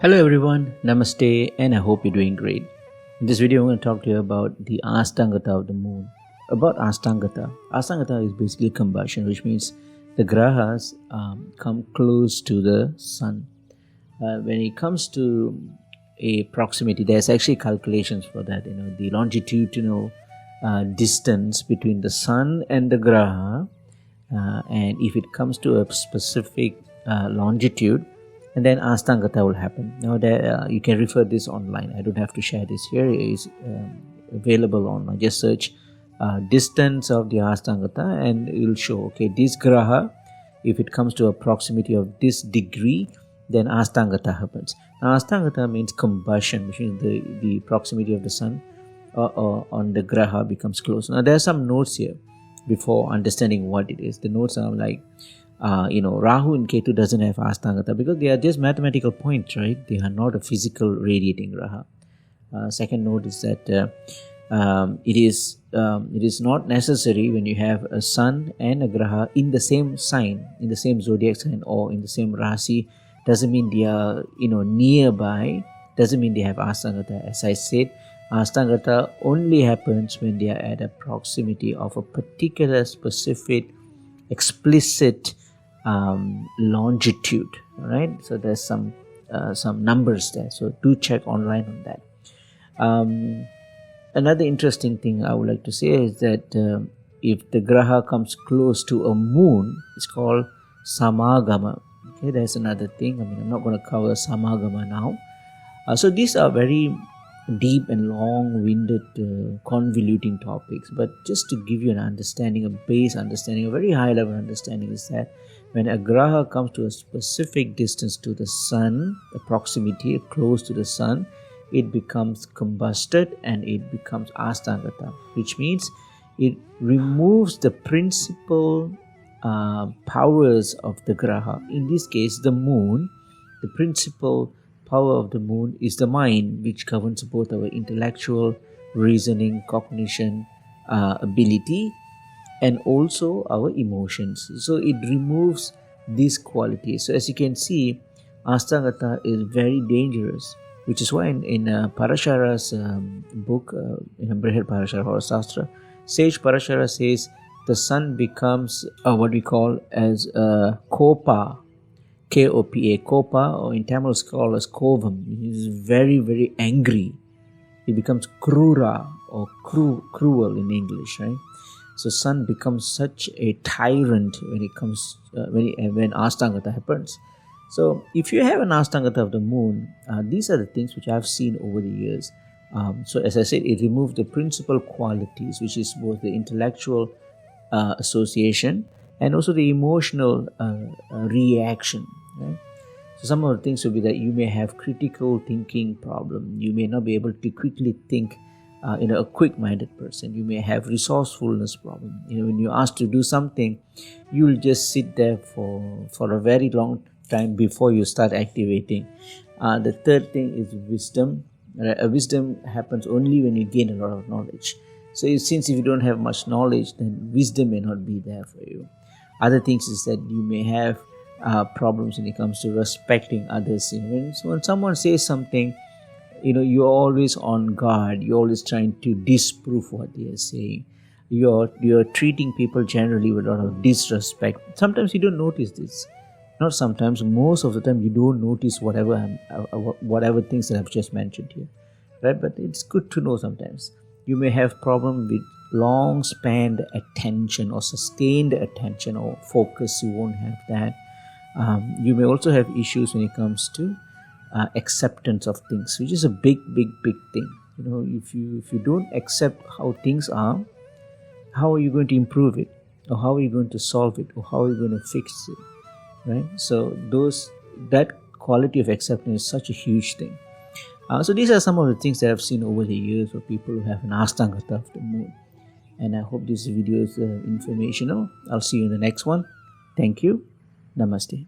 Hello everyone, Namaste, and I hope you're doing great. In this video, I'm going to talk to you about the Astangata of the moon. About Astangata. Astangata is basically combustion, which means the grahas come close to the sun. When it comes to a proximity, there's actually calculations for that. The longitudinal distance between the sun and the graha, and if it comes to a specific longitude, and then Astangata will happen. Now, you can refer this online. I don't have to share this here. It is available online. Just search distance of the Astangata and it will show, okay, this graha, if it comes to a proximity of this degree, then Astangata happens. Now, Astangata means combustion, which means the proximity of the sun on the graha becomes close. Now, there are some notes here before understanding what it is. The notes are like, Rahu and Ketu doesn't have Astangata because they are just mathematical points, right? They are not a physical radiating graha. Second note is that it is not necessary when you have a sun and a graha in the same sign, in the same zodiac sign or in the same rasi. Doesn't mean they are nearby. Doesn't mean they have Astangata. As I said, Astangata only happens when they are at a proximity of a particular specific explicit longitude. All right, so there's some numbers there, so do check online on that. Another interesting thing I would like to say is that if the graha comes close to a moon, it's called samagama. Okay, there's another thing. I'm not going to cover samagama now. So these are very deep and long-winded convoluting topics, but just to give you an understanding, a base understanding, a very high-level understanding is that when a graha comes to a specific distance to the sun, a proximity close to the sun, it becomes combusted and it becomes Astangata, which means it removes the principal powers of the graha. In this case, the moon, the principal power of the moon is the mind, which governs both our intellectual, reasoning, cognition, ability, and also our emotions. So it removes these qualities. So as you can see, Astangata is very dangerous, which is why in Parashara's book, in Brihad Parashara or Sastra, Sage Parashara says the sun becomes what we call as Kopa, K-O-P-A, Kopa, or in Tamil it's called as Kovam. It is very, very angry. It becomes Krura or cruel in English, right? So sun becomes such a tyrant when it comes when Astangata happens. So if you have an Astangata of the moon, these are the things which I've seen over the years. So as I said, it removes the principal qualities, which is both the intellectual association and also the emotional reaction. Right? So some of the things will be that you may have critical thinking problem. You may not be able to quickly think. A quick-minded person. You may have resourcefulness problem. When you're asked to do something, you'll just sit there for a very long time before you start activating. The third thing is wisdom. Wisdom happens only when you gain a lot of knowledge. So since if you don't have much knowledge, then wisdom may not be there for you. Other things is that you may have problems when it comes to respecting others. When someone says something, you're always on guard. You're always trying to disprove what they are saying. You're treating people generally with a lot of disrespect. Sometimes you don't notice this. Not sometimes. Most of the time you don't notice whatever things that I've just mentioned here, right? But it's good to know sometimes. You may have problem with long spanned attention or sustained attention or focus. You won't have that. You may also have issues when it comes to acceptance of things, which is a big thing. If you don't accept how things are, how are you going to improve it, or how are you going to solve it, or how are you going to fix it, right? So that quality of acceptance is such a huge thing. So these are some of the things that I've seen over the years for people who have an Astangata of the moon, and I hope this video is informational. I'll see you in the next one. Thank you. Namaste.